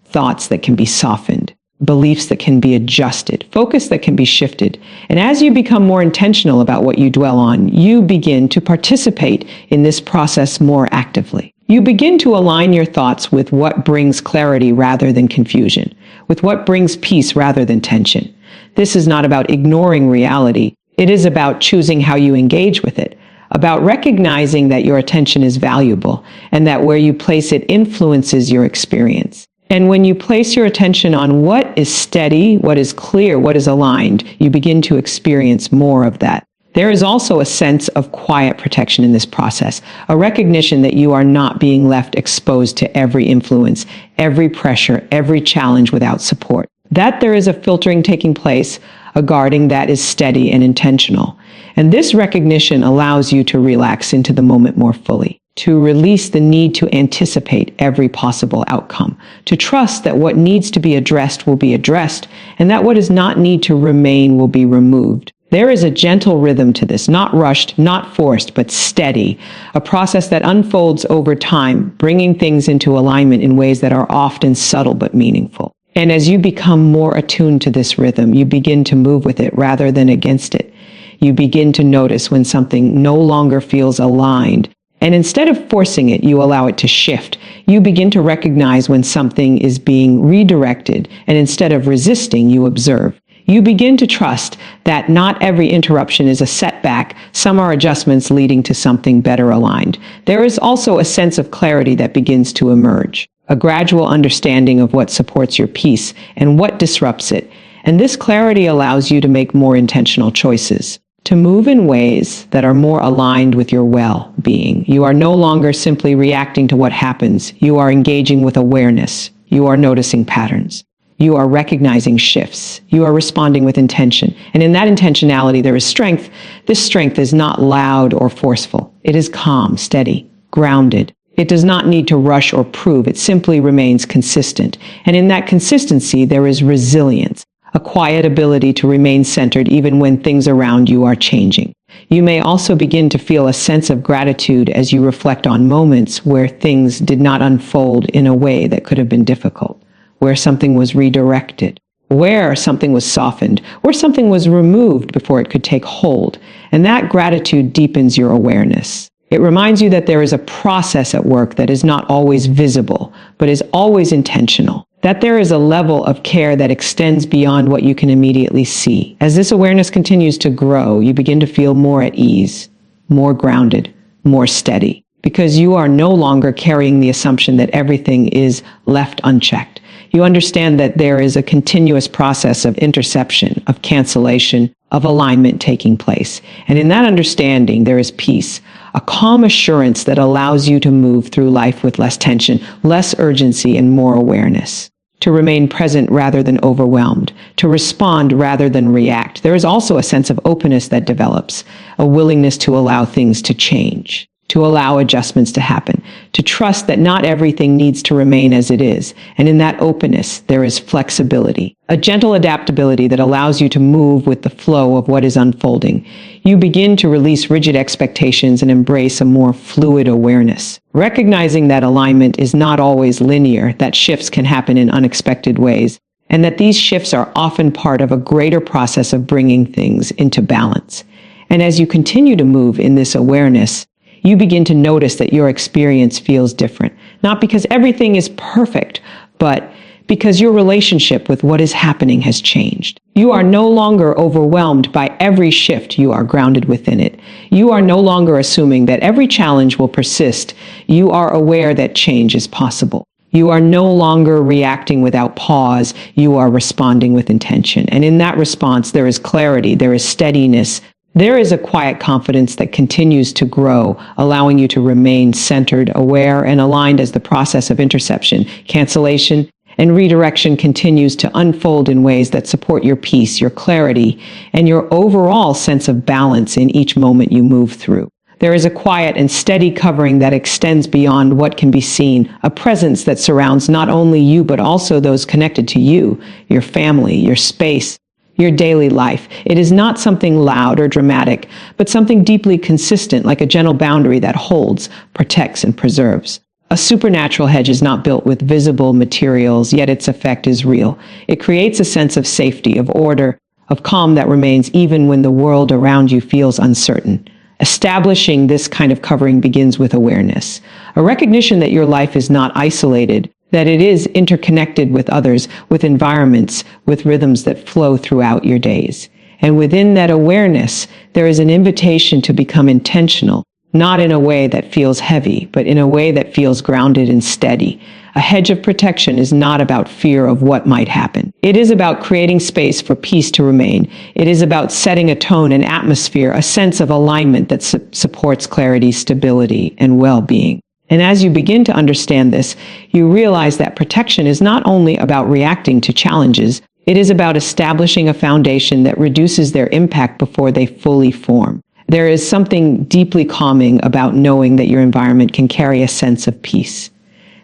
thoughts that can be softened, beliefs that can be adjusted, focus that can be shifted. And as you become more intentional about what you dwell on, you begin to participate in this process more actively. You begin to align your thoughts with what brings clarity rather than confusion, with what brings peace rather than tension. This is not about ignoring reality. It is about choosing how you engage with it, about recognizing that your attention is valuable and that where you place it influences your experience. And when you place your attention on what is steady, what is clear, what is aligned, you begin to experience more of that. There is also a sense of quiet protection in this process, a recognition that you are not being left exposed to every influence, every pressure, every challenge without support. That there is a filtering taking place, a guarding that is steady and intentional. And this recognition allows you to relax into the moment more fully, to release the need to anticipate every possible outcome, to trust that what needs to be addressed will be addressed, and that what does not need to remain will be removed. There is a gentle rhythm to this, not rushed, not forced, but steady, a process that unfolds over time, bringing things into alignment in ways that are often subtle but meaningful. And as you become more attuned to this rhythm, you begin to move with it rather than against it. You begin to notice when something no longer feels aligned, and instead of forcing it, you allow it to shift. You begin to recognize when something is being redirected, and instead of resisting, you observe. You begin to trust that not every interruption is a setback. Some are adjustments leading to something better aligned. There is also a sense of clarity that begins to emerge, a gradual understanding of what supports your peace and what disrupts it. And this clarity allows you to make more intentional choices, to move in ways that are more aligned with your well-being. You are no longer simply reacting to what happens. You are engaging with awareness. You are noticing patterns. You are recognizing shifts. You are responding with intention. And in that intentionality, there is strength. This strength is not loud or forceful. It is calm, steady, grounded. It does not need to rush or prove. It simply remains consistent. And in that consistency, there is resilience, a quiet ability to remain centered even when things around you are changing. You may also begin to feel a sense of gratitude as you reflect on moments where things did not unfold in a way that could have been difficult, where something was redirected, where something was softened, or something was removed before it could take hold. And that gratitude deepens your awareness. It reminds you that there is a process at work that is not always visible, but is always intentional. That there is a level of care that extends beyond what you can immediately see. As this awareness continues to grow, you begin to feel more at ease, more grounded, more steady, because you are no longer carrying the assumption that everything is left unchecked. You understand that there is a continuous process of interception, of cancellation, of alignment taking place. And in that understanding, there is peace, a calm assurance that allows you to move through life with less tension, less urgency, and more awareness. To remain present rather than overwhelmed, to respond rather than react. There is also a sense of openness that develops, a willingness to allow things to change, to allow adjustments to happen, to trust that not everything needs to remain as it is. And in that openness, there is flexibility, a gentle adaptability that allows you to move with the flow of what is unfolding. You begin to release rigid expectations and embrace a more fluid awareness, recognizing that alignment is not always linear, that shifts can happen in unexpected ways, and that these shifts are often part of a greater process of bringing things into balance. And as you continue to move in this awareness, you begin to notice that your experience feels different, not because everything is perfect, but because your relationship with what is happening has changed. You are no longer overwhelmed by every shift. You are grounded within it. You are no longer assuming that every challenge will persist. You are aware that change is possible. You are no longer reacting without pause. You are responding with intention. And in that response, there is clarity, there is steadiness, there is a quiet confidence that continues to grow, allowing you to remain centered, aware, and aligned as the process of interception, cancellation, and redirection continues to unfold in ways that support your peace, your clarity, and your overall sense of balance in each moment you move through. There is a quiet and steady covering that extends beyond what can be seen, a presence that surrounds not only you, but also those connected to you, your family, your space, your daily life. It is not something loud or dramatic, but something deeply consistent, like a gentle boundary that holds, protects, and preserves. A supernatural hedge is not built with visible materials, yet its effect is real. It creates a sense of safety, of order, of calm that remains even when the world around you feels uncertain. Establishing this kind of covering begins with awareness, a recognition that your life is not isolated, that it is interconnected with others, with environments, with rhythms that flow throughout your days. And within that awareness, there is an invitation to become intentional, not in a way that feels heavy, but in a way that feels grounded and steady. A hedge of protection is not about fear of what might happen. It is about creating space for peace to remain. It is about setting a tone, an atmosphere, a sense of alignment that supports clarity, stability, and well-being. And as you begin to understand this, you realize that protection is not only about reacting to challenges, it is about establishing a foundation that reduces their impact before they fully form. There is something deeply calming about knowing that your environment can carry a sense of peace,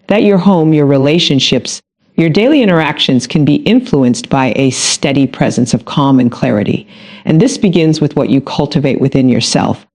that your home, your relationships, your daily interactions can be influenced by a steady presence of calm and clarity. And this begins with what you cultivate within yourself.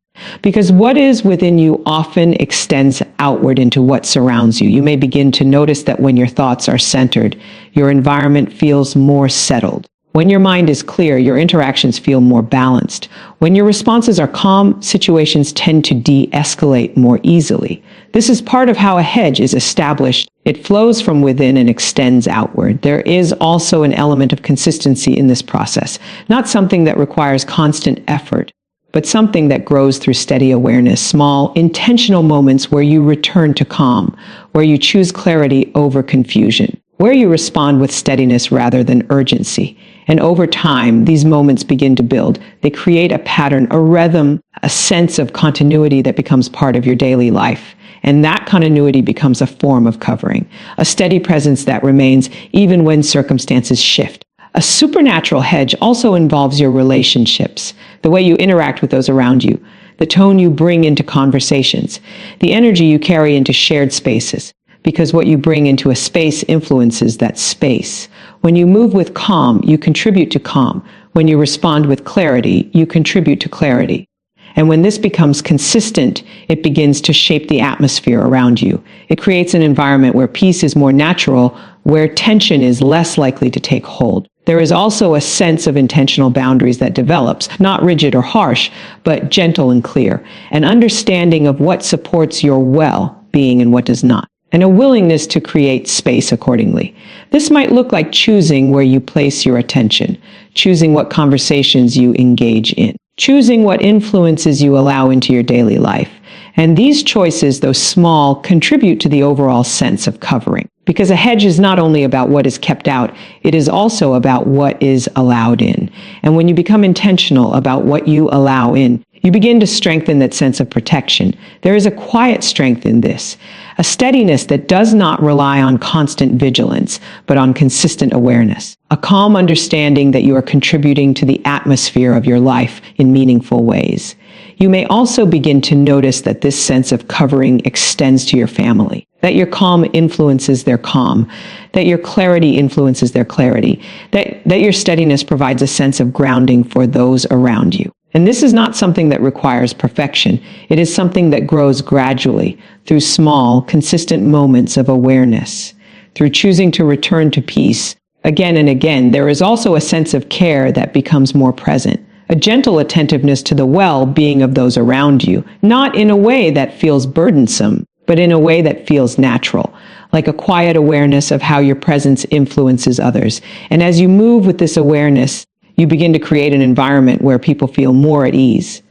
Because what is within you often extends outward into what surrounds you. You may begin to notice that when your thoughts are centered, your environment feels more settled. When your mind is clear, your interactions feel more balanced. When your responses are calm, situations tend to de-escalate more easily. This is part of how a hedge is established. It flows from within and extends outward. There is also an element of consistency in this process, not something that requires constant effort, but something that grows through steady awareness, small, intentional moments where you return to calm, where you choose clarity over confusion, where you respond with steadiness rather than urgency. And over time, these moments begin to build. They create a pattern, a rhythm, a sense of continuity that becomes part of your daily life. And that continuity becomes a form of covering, a steady presence that remains even when circumstances shift. A supernatural hedge also involves your relationships, the way you interact with those around you. the tone you bring into conversations, the energy you carry into shared spaces, because what you bring into a space influences that space. When you move with calm, you contribute to calm. When you respond with clarity, you contribute to clarity. And when this becomes consistent, it begins to shape the atmosphere around you. It creates an environment where peace is more natural, where tension is less likely to take hold. There is also a sense of intentional boundaries that develops, not rigid or harsh, but gentle and clear, an understanding of what supports your well-being and what does not, and a willingness to create space accordingly. This might look like choosing where you place your attention, choosing what conversations you engage in, choosing what influences you allow into your daily life. And these choices, though small, contribute to the overall sense of covering. Because a hedge is not only about what is kept out, it is also about what is allowed in. And when you become intentional about what you allow in, you begin to strengthen that sense of protection. There is a quiet strength in this, a steadiness that does not rely on constant vigilance, but on consistent awareness, a calm understanding that you are contributing to the atmosphere of your life in meaningful ways. You may also begin to notice that this sense of covering extends to your family, that your calm influences their calm, that your clarity influences their clarity, that your steadiness provides a sense of grounding for those around you. And this is not something that requires perfection. It is something that grows gradually through small, consistent moments of awareness, through choosing to return to peace again and again. There is also a sense of care that becomes more present, a gentle attentiveness to the well-being of those around you, not in a way that feels burdensome, but in a way that feels natural, like a quiet awareness of how your presence influences others. And as you move with this awareness, you begin to create an environment where people feel more at ease,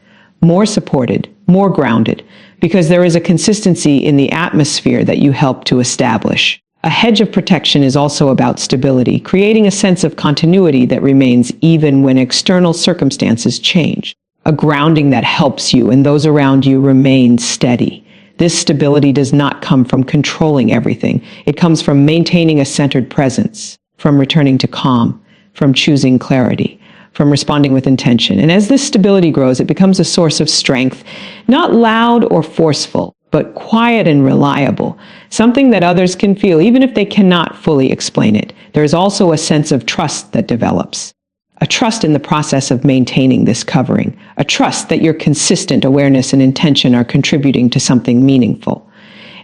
more supported, more grounded, because there is a consistency in the atmosphere that you help to establish. A hedge of protection is also about stability, creating a sense of continuity that remains even when external circumstances change. A grounding that helps you and those around you remain steady. This stability does not come from controlling everything. It comes from maintaining a centered presence, from returning to calm, from choosing clarity, from responding with intention. And as this stability grows, it becomes a source of strength, not loud or forceful, but quiet and reliable, something that others can feel even if they cannot fully explain it. There is also a sense of trust that develops, a trust in the process of maintaining this covering, a trust that your consistent awareness and intention are contributing to something meaningful.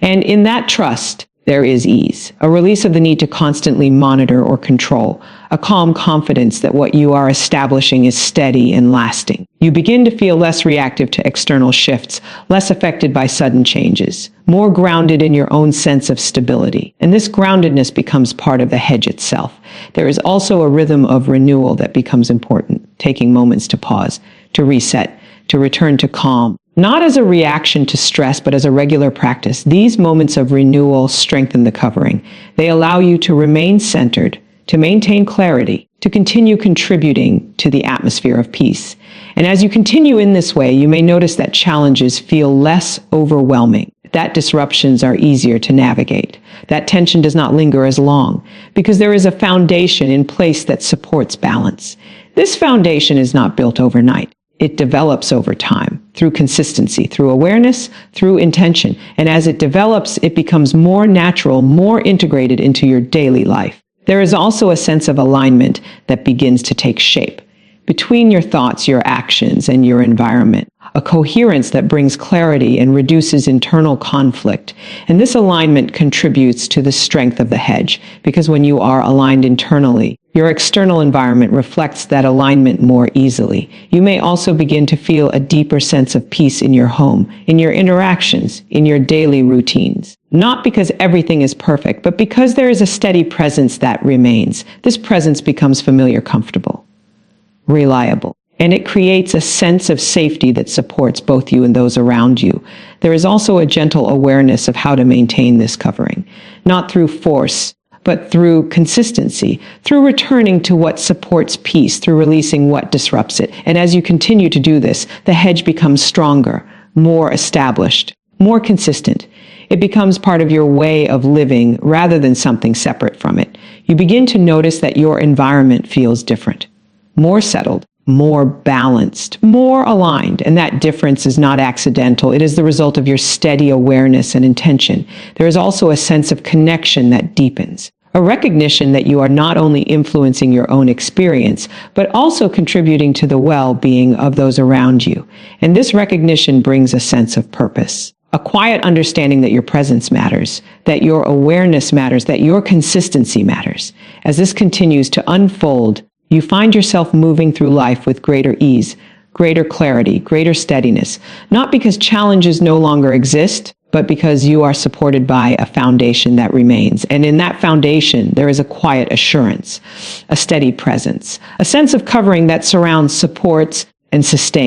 And in that trust, there is ease, a release of the need to constantly monitor or control, a calm confidence that what you are establishing is steady and lasting. You begin to feel less reactive to external shifts, less affected by sudden changes, more grounded in your own sense of stability. And this groundedness becomes part of the hedge itself. There is also a rhythm of renewal that becomes important, taking moments to pause, to reset, to return to calm. Not as a reaction to stress, but as a regular practice. These moments of renewal strengthen the covering. They allow you to remain centered, to maintain clarity, to continue contributing to the atmosphere of peace. And as you continue in this way, you may notice that challenges feel less overwhelming, that disruptions are easier to navigate, that tension does not linger as long, because there is a foundation in place that supports balance. This foundation is not built overnight. It develops over time, through consistency, through awareness, through intention. And as it develops, it becomes more natural, more integrated into your daily life. There is also a sense of alignment that begins to take shape between your thoughts, your actions, and your environment. A coherence that brings clarity and reduces internal conflict. And this alignment contributes to the strength of the hedge, because when you are aligned internally, your external environment reflects that alignment more easily. You may also begin to feel a deeper sense of peace in your home, in your interactions, in your daily routines. Not because everything is perfect, but because there is a steady presence that remains. This presence becomes familiar, comfortable, reliable, and it creates a sense of safety that supports both you and those around you. There is also a gentle awareness of how to maintain this covering, not through force, but through consistency, through returning to what supports peace, through releasing what disrupts it. And as you continue to do this, the hedge becomes stronger, more established, more consistent. It becomes part of your way of living rather than something separate from it. You begin to notice that your environment feels different, more settled, more balanced, more aligned. And that difference is not accidental. It is the result of your steady awareness and intention. There is also a sense of connection that deepens, a recognition that you are not only influencing your own experience, but also contributing to the well-being of those around you. And this recognition brings a sense of purpose, a quiet understanding that your presence matters, that your awareness matters, that your consistency matters. As this continues to unfold, you find yourself moving through life with greater ease, greater clarity, greater steadiness, not because challenges no longer exist, but because you are supported by a foundation that remains. And in that foundation, there is a quiet assurance, a steady presence, a sense of covering that surrounds, supports, and sustains.